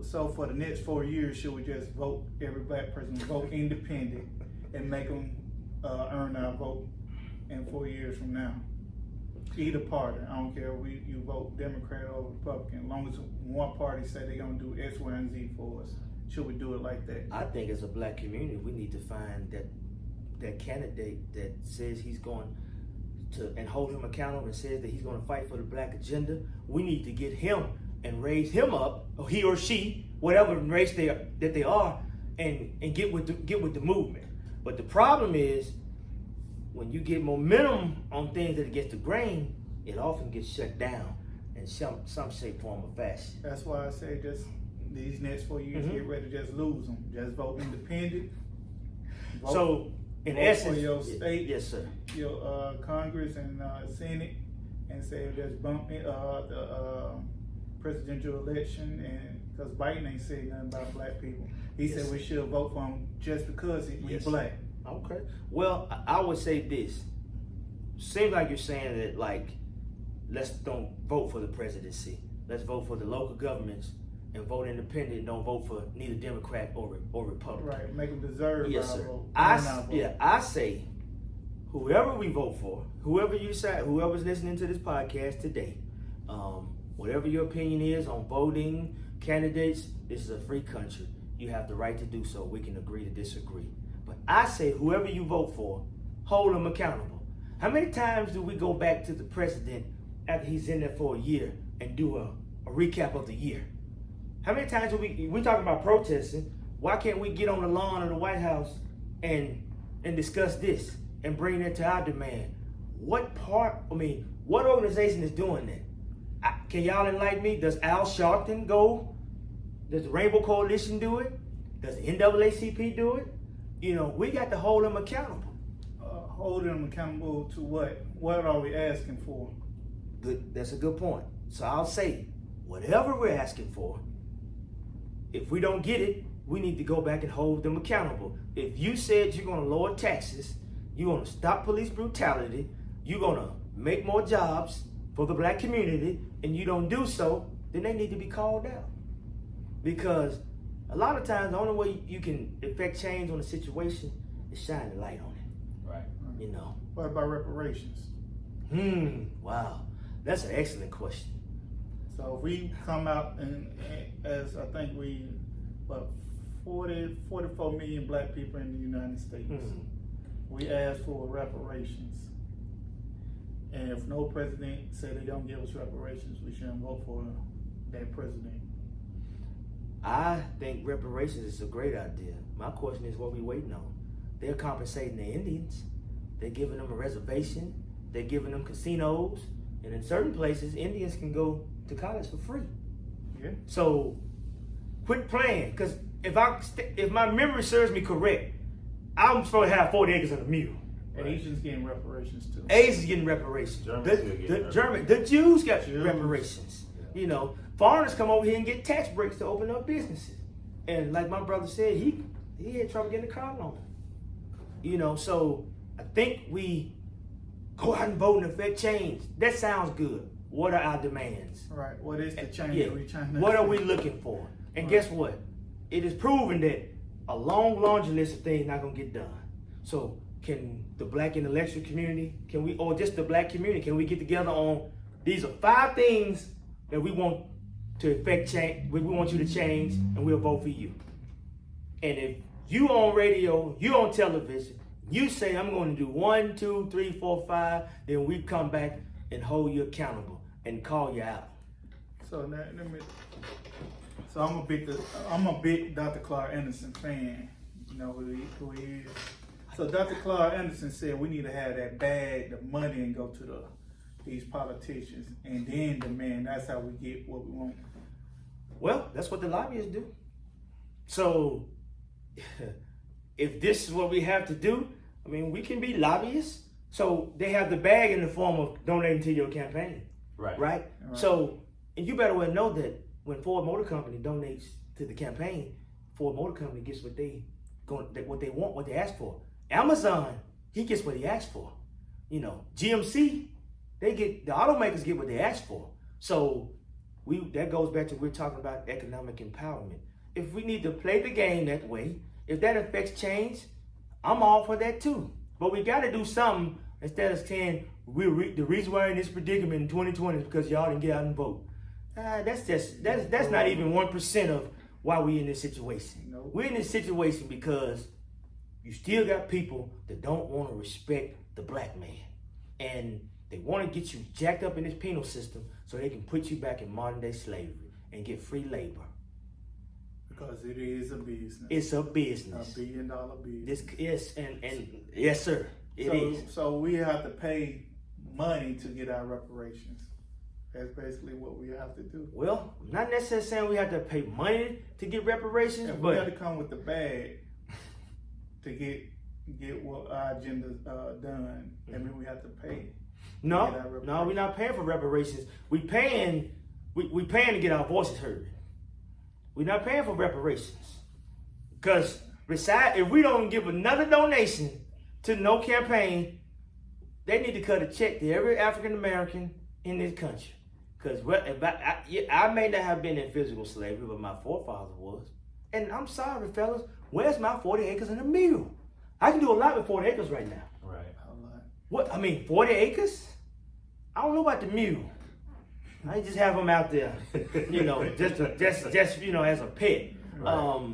So for the next 4 years, should we just vote every black person vote independent and make them earn our vote in 4 years from now? Either party, I don't care. You vote Democrat or Republican, as long as one party say they're gonna do X, Y, and Z for us. Should we do it like that? I think as a black community, we need to find that candidate that says he's going to and hold him accountable and says that he's going to fight for the black agenda. We need to get him and raise him up, or he or she, whatever race they are, and get with the movement. But the problem is when you get momentum on things that are against the grain, it often gets shut down in some shape, form, or fashion. That's why I say just these next 4 years, get ready to just lose them. Just vote independent. Vote, So in vote essence, for your state, yes, sir. your Congress and Senate, and say just bump the presidential election, and because Biden ain't saying nothing about black people. He said we should vote for him just because he's black. Okay. Well, I would say this. Seems like you're saying that, like, let's don't vote for the presidency. Let's vote for the local governments and vote independent. Don't vote for neither Democrat or Republican. Right. Make them deserve Yes, our sir. vote. I say, whoever we vote for, whoever you decide, whoever's listening to this podcast today, whatever your opinion is on voting candidates, this is a free country. You have the right to do so. We can agree to disagree. But I say, whoever you vote for, hold them accountable. How many times do we go back to the president after he's in there for a year and do a recap of the year? How many times do we talking about protesting? Why can't we get on the lawn of the White House and discuss this and bring it to our demand? What organization is doing that? Can y'all enlighten me? Does Al Sharpton go? Does the Rainbow Coalition do it? Does the NAACP do it? We got to hold them accountable. Holding them accountable to what? What are we asking for? Good. That's a good point. So I'll say, whatever we're asking for, if we don't get it, we need to go back and hold them accountable. If you said you're going to lower taxes, you're going to stop police brutality, you're going to make more jobs for the black community, and you don't do so, then they need to be called out. Because a lot of times the only way you can effect change on a situation is shine the light on it. Right. What about reparations? Wow. That's an excellent question. So if we come out and as I think 44 million black people in the United States, we ask for reparations. And if no president said they don't give us reparations, we shouldn't vote for that president. I think reparations is a great idea. My question is, what we waiting on? They're compensating the Indians. They're giving them a reservation. They're giving them casinos. And in certain places, Indians can go to college for free. Yeah. So quit playing. Because if my memory serves me correct, I'm supposed to have 40 acres and a mule. And Asians getting reparations too. Asians getting reparations. The Jews got reparations. Yeah. Foreigners come over here and get tax breaks to open up businesses. And like my brother said, he had trouble getting a car loan. So I think we go out and vote and affect change. That sounds good. What are our demands? Right. What is the change that we're trying to What are we looking for? And guess what? It is proven that a long laundry list of things not gonna get done. So can the black intellectual community, or just the black community, can we get together on these are 5 things that we want to affect change, we want you to change, and we'll vote for you. And if you on radio, you on television, you say I'm going to do 1, 2, 3, 4, 5, then we come back and hold you accountable and call you out. So I'm a big Dr. Clark Anderson fan. You know who he is. So Dr. Clark Anderson said we need to have that bag, the money, and go to these politicians, and then demand. That's how we get what we want. Well, that's what the lobbyists do. So if this is what we have to do, we can be lobbyists. So they have the bag in the form of donating to your campaign. Right? So, and you better well know that when Ford Motor Company donates to the campaign, Ford Motor Company gets what they want, what they ask for. Amazon, he gets what he asked for. GMC, the automakers get what they ask for. So that goes back to we're talking about economic empowerment. If we need to play the game that way, if that affects change, I'm all for that too. But we got to do something instead of saying the reason why we're in this predicament in 2020 is because y'all didn't get out and vote. That's not even 1% of why we in this situation. Nope. We're in this situation because you still got people that don't want to respect the black man, and they want to get you jacked up in this penal system so they can put you back in modern day slavery and get free labor. Because it is a business. It's a business. $1 billion business. Yes, and yes, sir. It is. So we have to pay money to get our reparations. That's basically what we have to do. Well, not necessarily saying we have to pay money to get reparations, If but we have to come with the bag to get what our agenda done, I mean, we have to pay. no, we're not paying for reparations. We paying to get our voices heard. We're not paying for reparations. Because if we don't give another donation to no campaign, they need to cut a check to every African American in this country. Because I may not have been in physical slavery, but my forefather was. And I'm sorry, fellas, where's my 40 acres and a mule? I can do a lot with 40 acres right now. Right. What? I mean, 40 acres? I don't know about the mule. I just have them out there, just you know, as a pet. Right.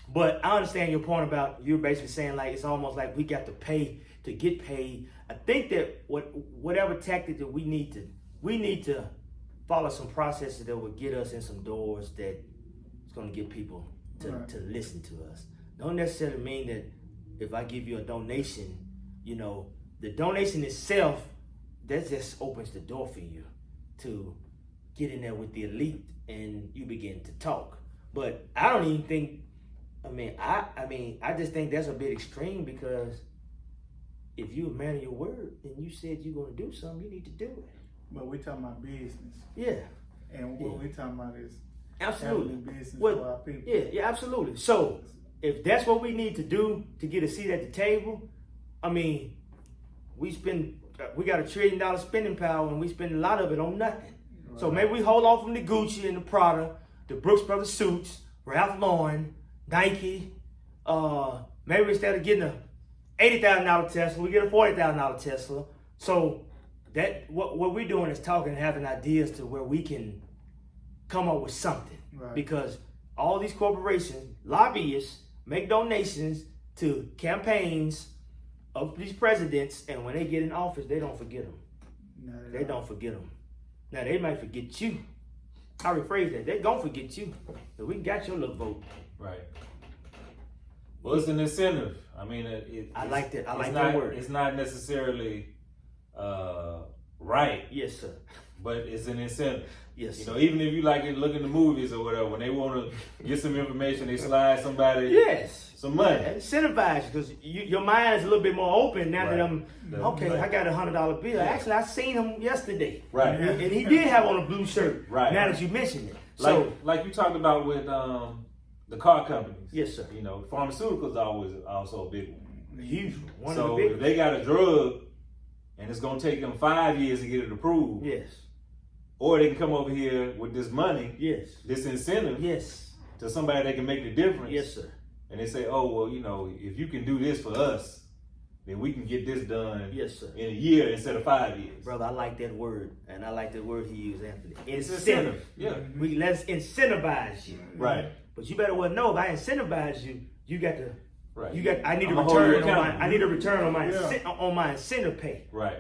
But I understand your point about you're basically saying like it's almost like we got to pay to get paid. I think that whatever tactic that we need to follow some processes that will get us in some doors that is going to get people to listen to us. Don't necessarily mean that if I give you a donation, the donation itself, that just opens the door for you to get in there with the elite and you begin to talk. But I don't even think, I just think that's a bit extreme, because if you're a man of your word and you said you're going to do something, you need to do it. But we're talking about business. Yeah. And what we're talking about is Absolutely. having business Well, for our people. Yeah, absolutely. So if that's what we need to do to get a seat at the table, we got $1 trillion spending power and we spend a lot of it on nothing. Right. So maybe we hold off from the Gucci and the Prada, the Brooks Brothers suits, Ralph Lauren, Nike. Maybe instead of getting a $80,000 Tesla, we get a $40,000 Tesla. So that what we're doing is talking and having ideas to where we can come up with something. Right. Because all these corporations, lobbyists, make donations to campaigns of these presidents, and when they get in office, they don't forget them. No, They don't forget them. Now, they might forget you. I rephrase that. They gonna forget you. But we got your little vote. Right. Well, it's an incentive. I like that. I like that word. It's not necessarily right. Yes, sir. But it's an incentive. Yes, sir. Even if you like to look in the movies or whatever, when they want to get some information, they slide somebody some money. Incentivize, because your mind is a little bit more open now that I'm, Right. I got $100 bill. Actually, I seen him yesterday. Right. And he did have on a blue shirt. Right. Now that you mentioned it. Like you talked about with the car companies. Yes, sir. Pharmaceuticals are always also a big one. Huge one. So of the big. if they got a drug and it's gonna take them 5 years to get it approved, Yes. or they can come over here with this money, Yes. this incentive Yes. to somebody that can make the difference. Yes, sir. And they say, oh, well, if you can do this for us, then we can get this done Yes, sir. in a year instead of 5 years. Brother, I like that word, and I like the word he used, Anthony. It's Incentive. Yeah. Let's incentivize you. Right. But you better well know, if I incentivize you, you got to. Right. I need a I'ma hold you return on accountable. I need a return on my Yeah. on my incentive pay. Right.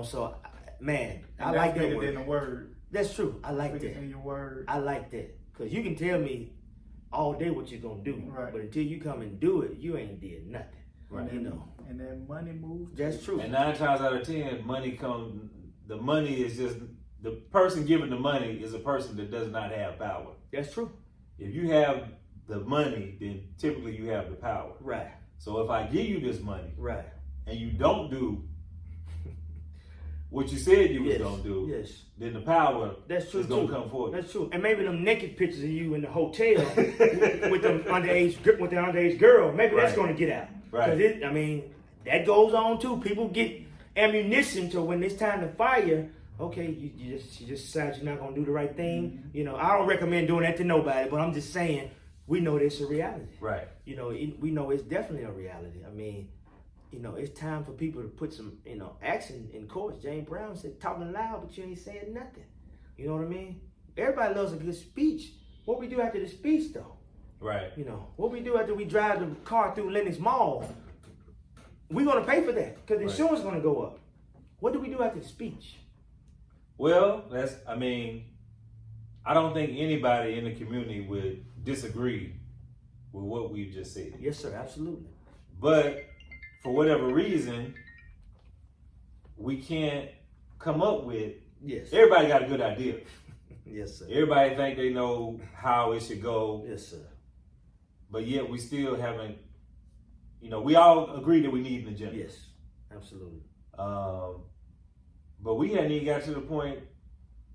So man, And I like that bigger word. than the word. That's true. I like Bigger that. than your word. I like that, because you can tell me all day what you're gonna do, Right. but until you come and do it, you ain't did nothing. Right. And that money moves. That's true. And 9 times out of 10, the money is just, the person giving the money is a person that does not have power. That's true. If you have the money, then typically you have the power. Right. So if I give you this money Right. and you don't do what you said you was Yes. gonna do, Yes. then the power That's true is gonna too. come forward. That's true. And maybe them naked pictures of you in the hotel with the underage girl. Maybe that's Right. going to get out. Right. Because that goes on too. People get ammunition to when it's time to fire Okay, you just decide you're not gonna do the right thing. Mm-hmm. You know, I don't recommend doing that to nobody, but I'm just saying we know it's a reality. Right. You know, we know it's definitely a reality. I mean, you know, it's time for people to put some, you know, action in courts. James Brown said, talking loud, but you ain't saying nothing. You know what I mean? Everybody loves a good speech. What we do after the speech, though? Right. You know, what we do after we drive the car through Lenox Mall, we're going to pay for that because the insurance is going to go up. What do we do after the speech? Well, I don't think anybody in the community would disagree with what we've just said. Yes, sir, absolutely. But for whatever reason, we can't come up with. Yes. Everybody got a good idea. Yes, sir. Everybody think they know how it should go. Yes, sir. But yet we still haven't. You know, we all agree that we need an agenda. Yes, absolutely. But we hadn't even got to the point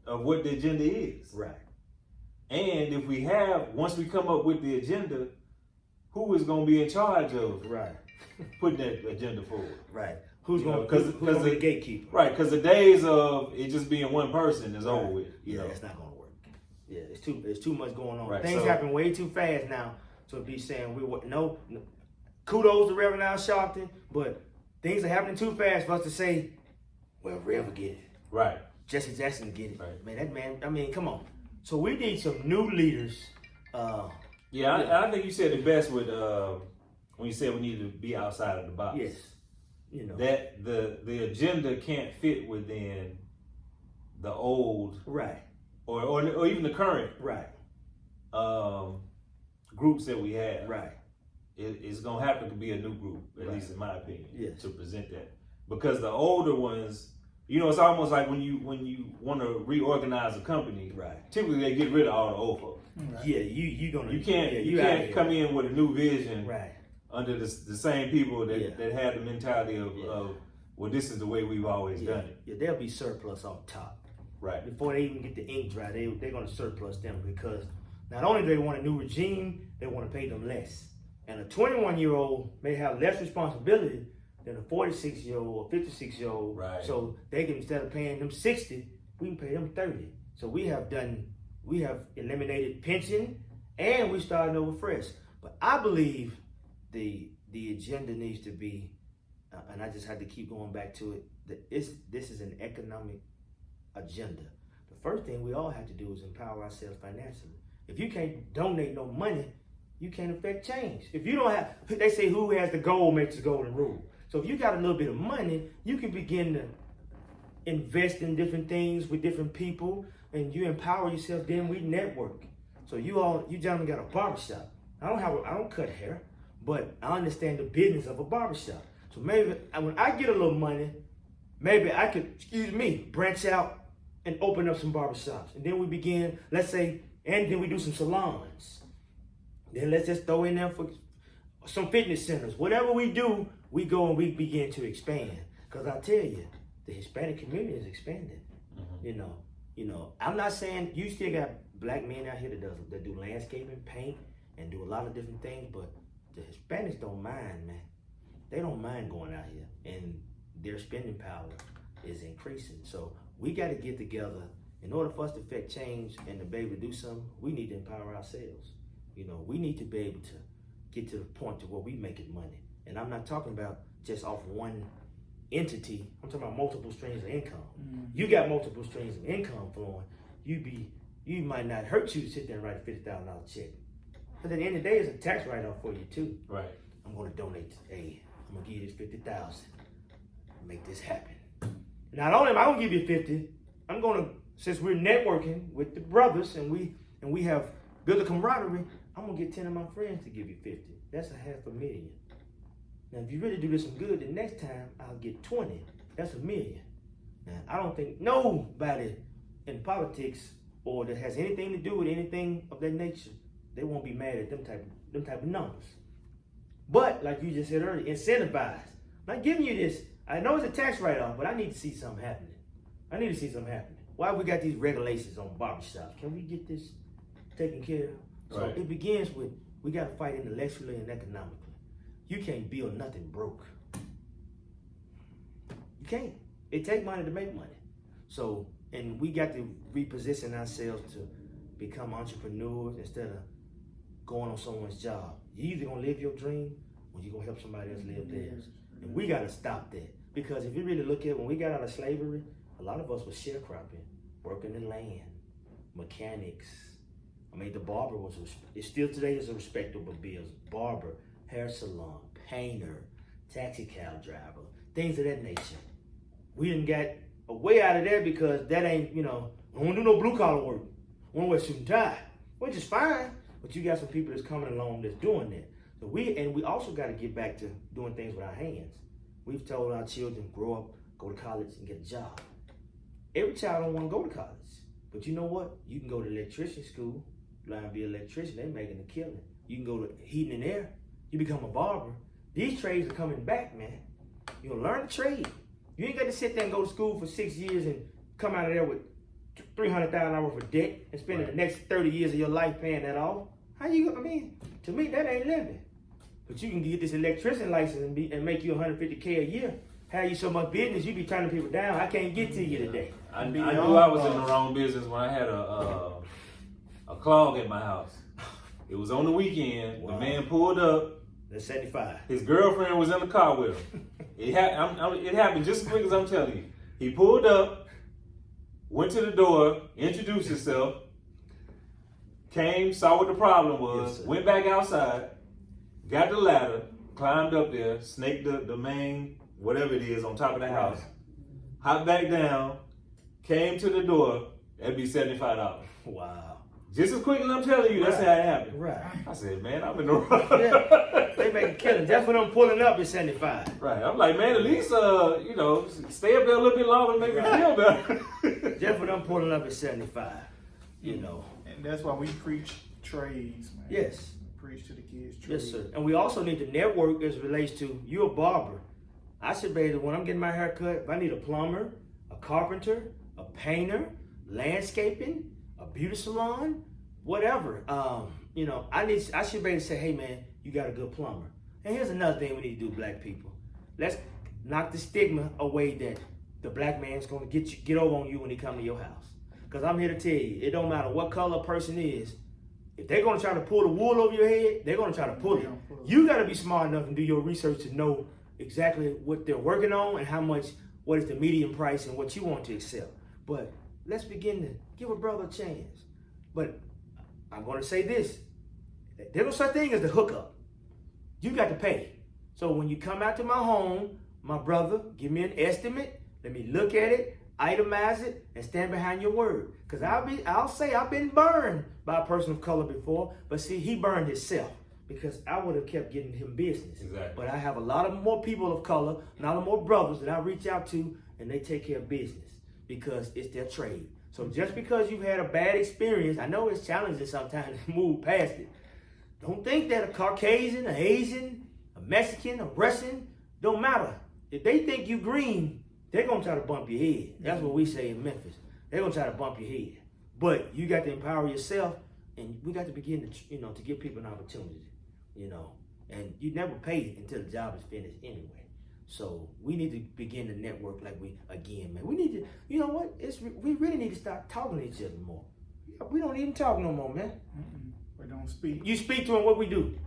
of what the agenda is. Right. And if we have, once we come up with the agenda, who is going to be in charge of Right. putting that agenda forward? Right. Who's You know, going to 'cause be the the- gatekeeper? Right, because the days of it just being one person is over with. you Yeah, know? it's not going to work. Yeah, it's too much going on. Right, Things so- happen way too fast now to be saying no. Kudos to Reverend Al Sharpton, but things are happening too fast for us to say, well, Rev will get it. Right. Jesse Jackson get it. Right. Man, that man, I mean, come on. So we need some new leaders. Yeah, I think you said it best with when you said we need to be outside of the box. Yes. You know. That the agenda can't fit within the old Right. or even the current Right. groups that we have. Right. It's gonna have to be a new group, at Right. least in my opinion, Yes. to present that. Because the older ones, you know, it's almost like when you want to reorganize a company. Right. Typically, they get rid of all the old folks. Right. Yeah, you gonna You can't yeah, you outta can't here. come in with a new vision Right. under the same people that, Yeah. that had the mentality of, Yeah. of well, this is the way we've always Yeah. done it. Yeah, there'll be surplus off top. Right. Before they even get the ink dry, they're going to surplus them because not only do they want a new regime, they want to pay them less. And a 21-year-old may have less responsibility than a 46-year-old or 56-year-old. Right. So they can, instead of paying them 60, we can pay them 30. So we have eliminated pension and we starting over fresh. But I believe the agenda needs to be, and I just had to keep going back to it, this is an economic agenda. The first thing we all have to do is empower ourselves financially. If you can't donate no money, you can't affect change. If you don't have, they say who has the gold makes the golden rule. So if you got a little bit of money, you can begin to invest in different things with different people and you empower yourself, then we network. So you gentlemen got a barbershop. I don't cut hair, but I understand the business of a barbershop. So maybe when I get a little money, maybe I could, branch out and open up some barbershops. And then we begin, let's say, and then we do some salons. Then let's just throw in there for some fitness centers. Whatever we do, we go and we begin to expand. Because I tell you, the Hispanic community is expanding. Mm-hmm. You know, I'm not saying you still got black men out here that do landscaping, paint, and do a lot of different things, but the Hispanics don't mind, man. They don't mind going out here, and their spending power is increasing. So we got to get together. In order for us to affect change and to be able to do something, we need to empower ourselves. You know, we need to be able to get to the point to where we making money. And I'm not talking about just off one entity. I'm talking about multiple streams of income. You got multiple streams of income flowing. You might not hurt you to sit there and write a $50,000 check. But at the end of the day, it's a tax write-off for you too. Right. I'm going to donate. Hey, I'm going to give you this $50,000. Make this happen. Not only am I going to give you 50, I'm going to, since we're networking with the brothers and we have built a camaraderie, I'm going to get 10 of my friends to give you 50. That's $500,000. Now, if you really do this some good, the next time I'll get 20. That's $1 million. Now, I don't think nobody in politics or that has anything to do with anything of that nature, they won't be mad at them type of numbers. But like you just said earlier, incentivize. I'm not giving you this. I know it's a tax write-off, but I need to see something happening. Why we got these regulations on barbershops? Can we get this taken care of? So Right. it begins with, we got to fight intellectually and economically. You can't build nothing broke. You can't. It takes money to make money. So And we got to reposition ourselves to become entrepreneurs instead of going on someone's job. You either gonna live your dream or you gonna help somebody else live theirs. And we gotta stop that. Because if you really look at when we got out of slavery, a lot of us was sharecropping, working the land, mechanics. I mean, the barber it's still today is a respectable business. Barber, hair salon, painter, taxi cab driver, things of that nature. We didn't get a way out of there because that ain't, we don't do no blue collar work. We don't wear suit and tie, which is fine. But you got some people that's coming along that's doing that. So we also got to get back to doing things with our hands. We've told our children, grow up, go to college, and get a job. Every child don't want to go to college. But you know what? You can go to electrician school, learn to be an electrician, they're making a killing. You can go to heating and air, you become a barber. These trades are coming back, man. You gonna learn the trade. You ain't got to sit there and go to school for 6 years and come out of there with $300,000 worth of debt and spend the next 30 years of your life paying that off. To me, that ain't living. But you can get this electrician license and make you $150K a year. Have you so much business, you be turning people down. I can't get to you today. I knew I was in the wrong business when I had a clog at my house. It was on the weekend. Wow. The man pulled up. That's 75. His girlfriend was in the car with him. It happened just as quick as I'm telling you. He pulled up, went to the door, introduced himself, came, saw what the problem was, went back outside, got the ladder, climbed up there, snaked the main, whatever it is, on top of the house, hopped back down, came to the door, that'd be $75. Wow. Just as quick as I'm telling you, that's how it happened. Right. I said, man, I'm in the wrong. Yeah. They make a killing. Just when I'm pulling up is 75. Right. I'm like, man, at least, stay up there a little bit longer and make me feel better. Just when I'm pulling up is 75. And that's why we preach trades, man. Yes. Preach to the kids trades. Yes, sir. And we also need to network as it relates to, you're a barber. I should be able to, when I'm getting my hair cut, if I need a plumber, a carpenter, a painter, landscaping, a beauty salon, whatever. I should be able to say, hey man, you got a good plumber. And here's another thing we need to do, black people. Let's knock the stigma away that the black man's gonna get over on you when he come to your house. Because I'm here to tell you, it don't matter what color a person is, if they're gonna try to pull the wool over your head, they're gonna try to pull it. You gotta be smart enough and do your research to know exactly what they're working on and what is the median price and what you want to accept. But let's begin to give a brother a chance. But I'm going to say this. There's no such thing as the hookup. You got to pay. So when you come out to my home, my brother, give me an estimate. Let me look at it, itemize it, and stand behind your word. Because I'll say I've been burned by a person of color before. But see, he burned himself because I would have kept getting him business. Exactly. But I have a lot of more people of color, a lot of more brothers that I reach out to, and they take care of business because it's their trade. So just because you've had a bad experience, I know it's challenging sometimes to move past it. Don't think that a Caucasian, an Asian, a Mexican, a Russian, don't matter. If they think you green, they're going to try to bump your head. That's what we say in Memphis. They're going to try to bump your head. But you got to empower yourself, and we got to begin to, to give people an opportunity, And you never pay until the job is finished anyway. So we need to begin to network man. We need to, you know what? We really need to start talking to each other more. We don't even talk no more, man. We don't speak. You speak to them, what we do?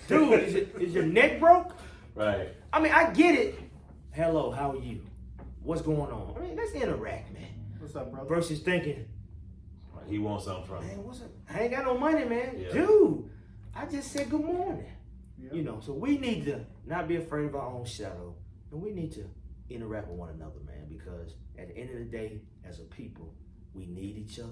Dude, is your neck broke? Right. I mean, I get it. Hello, how are you? What's going on? I mean, let's interact, man. What's up, brother? Versus thinking, He wants something from man, me. what's up? I ain't got no money, man. Yeah. Dude, I just said good morning. Yeah. So we need to not be afraid of our own shadow, and we need to interact with one another, man, because at the end of the day, as a people, we need each other.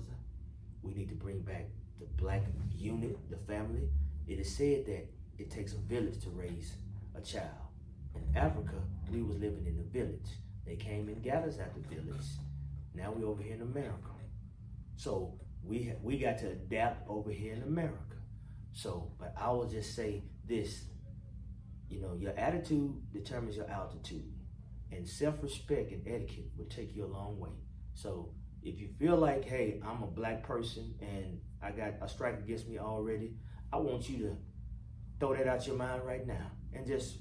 We need to bring back the black unit, the family. It is said that it takes a village to raise a child. In Africa, we was living in a village. They came and gathered us at the village. Now we're over here in America. So we got to adapt over here in America. So, but I will just say this, your attitude determines your altitude, and self-respect and etiquette will take you a long way. So if you feel like, hey, I'm a black person and I got a strike against me already, I want you to throw that out your mind right now. And just,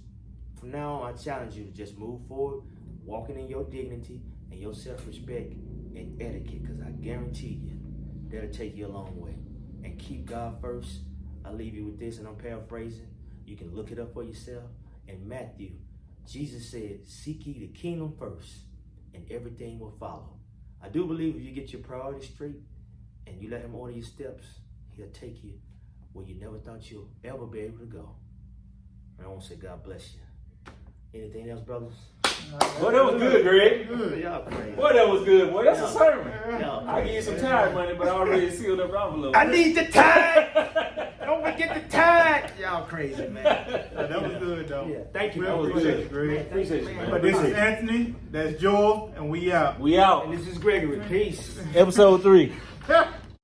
from now on, I challenge you to just move forward, walking in your dignity and your self-respect, and etiquette, because I guarantee you that'll take you a long way. And keep God first. I'll leave you with this, and I'm paraphrasing. You can look it up for yourself. In Matthew, Jesus said, seek ye the kingdom first, and everything will follow. I do believe if you get your priorities straight and you let him order your steps, he'll take you where you never thought you'll ever be able to go. And I want to say God bless you. Anything else, brothers? Boy, that was good, Greg. Y'all crazy. Boy, that was good. Boy, that's a sermon. Y'all I give you some tithe money, but I already sealed up the envelope. I need the tithe. Don't forget the tithe. Y'all crazy, man. That was good, though. Yeah, thank you. We That was appreciate good. you, Greg. Appreciate you, man. But this is Anthony, that's Joel, and we out. We out. And this is Gregory. Peace. Episode 3.